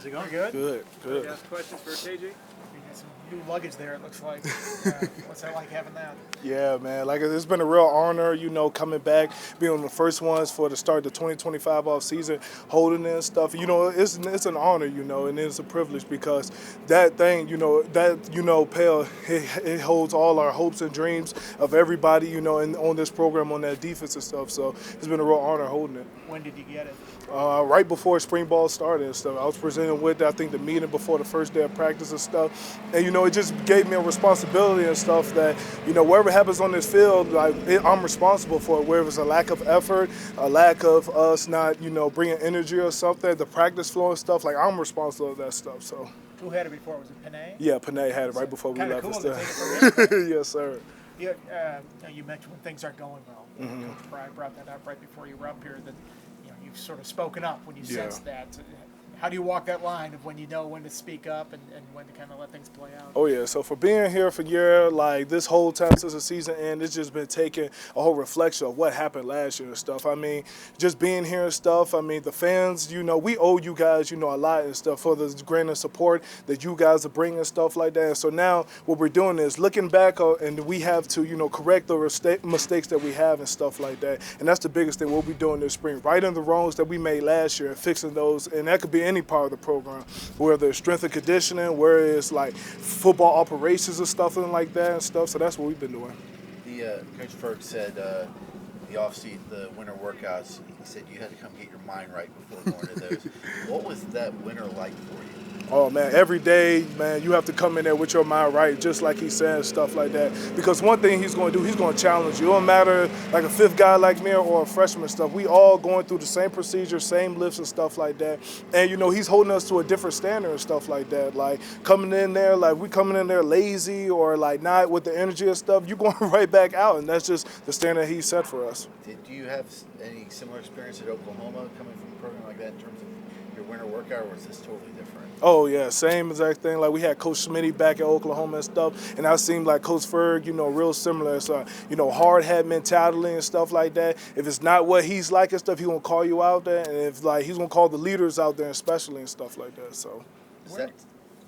How's it going? Good? Good, good. Ask questions for KG? You got some new luggage there, it looks like. What's that like having that? Yeah, man. Like it's been a real honor, coming back, being one of the first ones for the start of the 2025 off season, holding it and stuff. It's an honor, and it's a privilege because that thing, Pale, it holds all our hopes and dreams of everybody, on this program on that defense and stuff. So it's been a real honor holding it. When did you get it? Right before spring ball started and stuff. I was presented with, I think, the meeting before the first day of practice and stuff. And, it just gave me a responsibility and stuff that, wherever happens on this field, I'm responsible for it. Whether it's a lack of effort, a lack of us not, bringing energy or something, the practice flow and stuff, I'm responsible for that stuff. So. Who had it before? Was it Panay? Yeah, Panay had it right before we left. Cool and to stuff. take it from him. Yes, sir. You mentioned when things aren't going well. Mm-hmm. Coach Fry brought that up right before you were up here, that you've sort of spoken up when you sense that. How do you walk that line of when you know when to speak up and when to kind of let things play out? Oh, yeah. So for being here for a year, this whole time since the season ended, it's just been taking a whole reflection of what happened last year and stuff. I mean, just being here and stuff. I mean, the fans, we owe you guys, a lot and stuff for the grain of support that you guys are bringing and stuff like that. And so now what we're doing is looking back and we have to, correct the mistakes that we have and stuff like that. And that's the biggest thing we'll be doing this spring. Righting the wrongs that we made last year and fixing those. And that could be any part of the program, whether it's strength and conditioning, where it's football operations and stuff like that and stuff. So that's what we've been doing. Coach Ferg said the the winter workouts, he said you had to come get your mind right before going to those. What was that winter like for you? Oh, man, every day, man, you have to come in there with your mind right, just like he said, stuff like that. Because one thing he's going to do, he's going to challenge you. It don't matter like a fifth guy like me or a freshman stuff. We all going through the same procedure, same lifts and stuff like that. And, he's holding us to a different standard and stuff like that. Like coming in there, we coming in there lazy or not with the energy and stuff, you're going right back out. And that's just the standard he set for us. Did you have any similar experience at Oklahoma coming from a program like that in terms of your winter workout, or was this totally different? Oh, yeah, same exact thing. We had Coach Smitty back at Oklahoma and stuff, and I seemed like Coach Ferg, real similar. So, hard hat mentality and stuff like that. If it's not what he's like and stuff, he's going to call you out there, and if, he's going to call the leaders out there especially and stuff like that. So,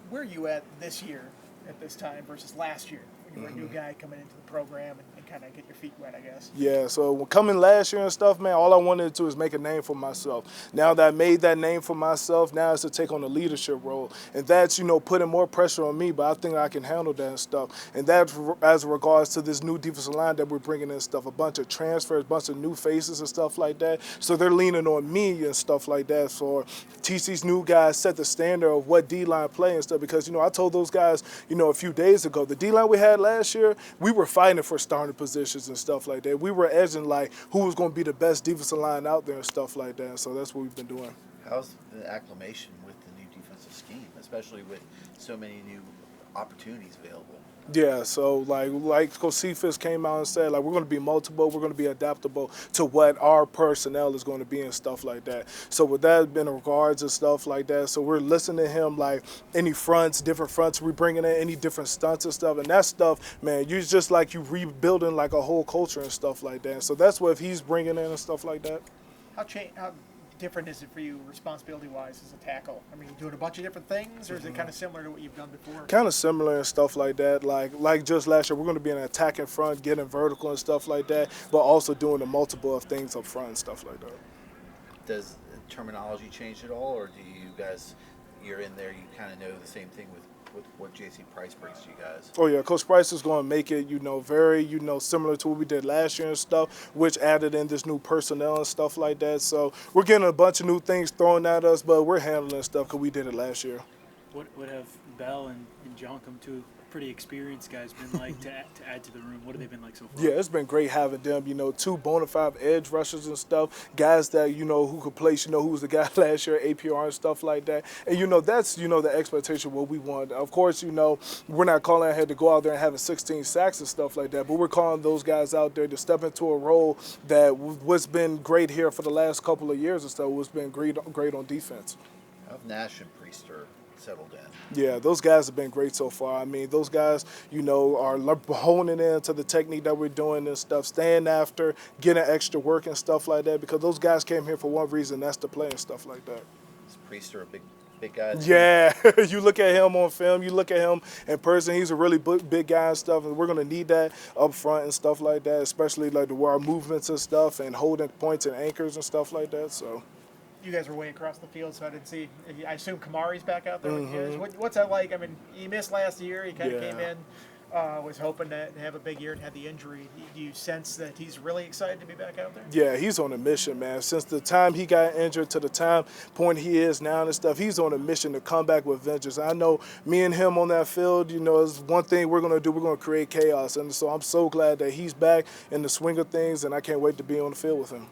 where are you at this year at this time versus last year? When you were a new guy coming into the program and kind of get your feet wet, I guess. Yeah, so coming last year and stuff, man, all I wanted to do is make a name for myself. Now that I made that name for myself, now it's to take on the leadership role. And that's, putting more pressure on me, but I think I can handle that and stuff. And that's as regards to this new defensive line that we're bringing in stuff, a bunch of transfers, a bunch of new faces and stuff like that. So they're leaning on me and stuff like that. So teach these new guys, set the standard of what D-line play and stuff. Because, I told those guys, a few days ago, the D-line we had last year, we were fighting for starting positions and stuff like that. We were edging who was going to be the best defensive line out there and stuff like that. So that's what we've been doing. How's the acclimation with the new defensive scheme, especially with so many new opportunities available? Yeah, so like Coach Cephas came out and said, we're going to be multiple, we're going to be adaptable to what our personnel is going to be and stuff like that. So with that in regards and stuff like that, so we're listening to him any fronts, different fronts we bringing in, any different stunts and stuff, and that stuff, man, you just you rebuilding a whole culture and stuff like that. So that's what he's bringing in and stuff like that. How different is it for you responsibility-wise as a tackle? I mean, you doing a bunch of different things, or is it kind of similar to what you've done before? Kind of similar and stuff like that. Like just last year, we're going to be an attacking front, getting vertical and stuff like that, but also doing the multiple of things up front and stuff like that. Does terminology change at all, or do you guys, you're in there, you kind of know the same thing with what J.C. Price brings to you guys? Oh, yeah. Coach Price is going to make it, very, similar to what we did last year and stuff, which added in this new personnel and stuff like that. So we're getting a bunch of new things thrown at us, but we're handling stuff because we did it last year. What have Bell and John, come to pretty experienced guys, been like to add to the room? What have they been like so far? Yeah, it's been great having them, two bona fide edge rushers and stuff, guys that, who could place, who was the guy last year, APR and stuff like that. And, that's, the expectation what we want. Of course, we're not calling ahead to go out there and having 16 sacks and stuff like that, but we're calling those guys out there to step into a role that what's been great here for the last couple of years and stuff, what's been great on defense. How have Nash and Priester settled in? Yeah, those guys have been great so far. I mean, those guys, are honing into the technique that we're doing and stuff, staying after, getting extra work and stuff like that, because those guys came here for one reason, that's to play and stuff like that. Is Priester a big big guys. Yeah, you look at him on film, you look at him in person, he's a really big guy and stuff, and we're going to need that up front and stuff like that, especially like the our movements and stuff and holding points and anchors and stuff like that. So You guys were way across the field, so I didn't see. I assume Kamari's back out there with you guys. What's that like? I mean, he missed last year. He kind of came in, was hoping to have a big year and had the injury. Do you sense that he's really excited to be back out there? yeah, he's on a mission, man. Since the time he got injured to the time point he is now and stuff, he's on a mission to come back with vengeance. I know me and him on that field, you know, is one thing we're going to do. We're going to create chaos. And so I'm so glad that he's back in the swing of things, and I can't wait to be on the field with him.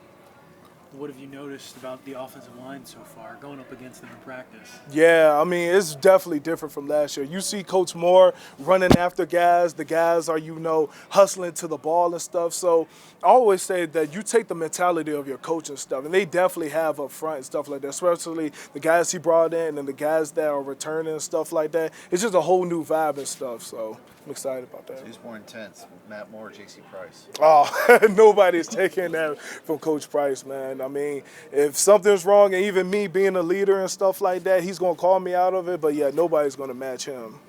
What have you noticed about the offensive line so far, going up against them in practice? Yeah, I mean, it's definitely different from last year. You see Coach Moore running after guys. The guys are, you know, hustling to the ball and stuff. So I always say that you take the mentality of your coach and stuff, and they definitely have up front and stuff like that, especially the guys he brought in and the guys that are returning and stuff like that. It's just a whole new vibe and stuff, so I'm excited about that. Who's more intense, Matt Moore or J.C. Price? Oh, nobody's taking that from Coach Price, man. I mean, if something's wrong, and even me being a leader and stuff like that, he's going to call me out of it. But, yeah, nobody's going to match him.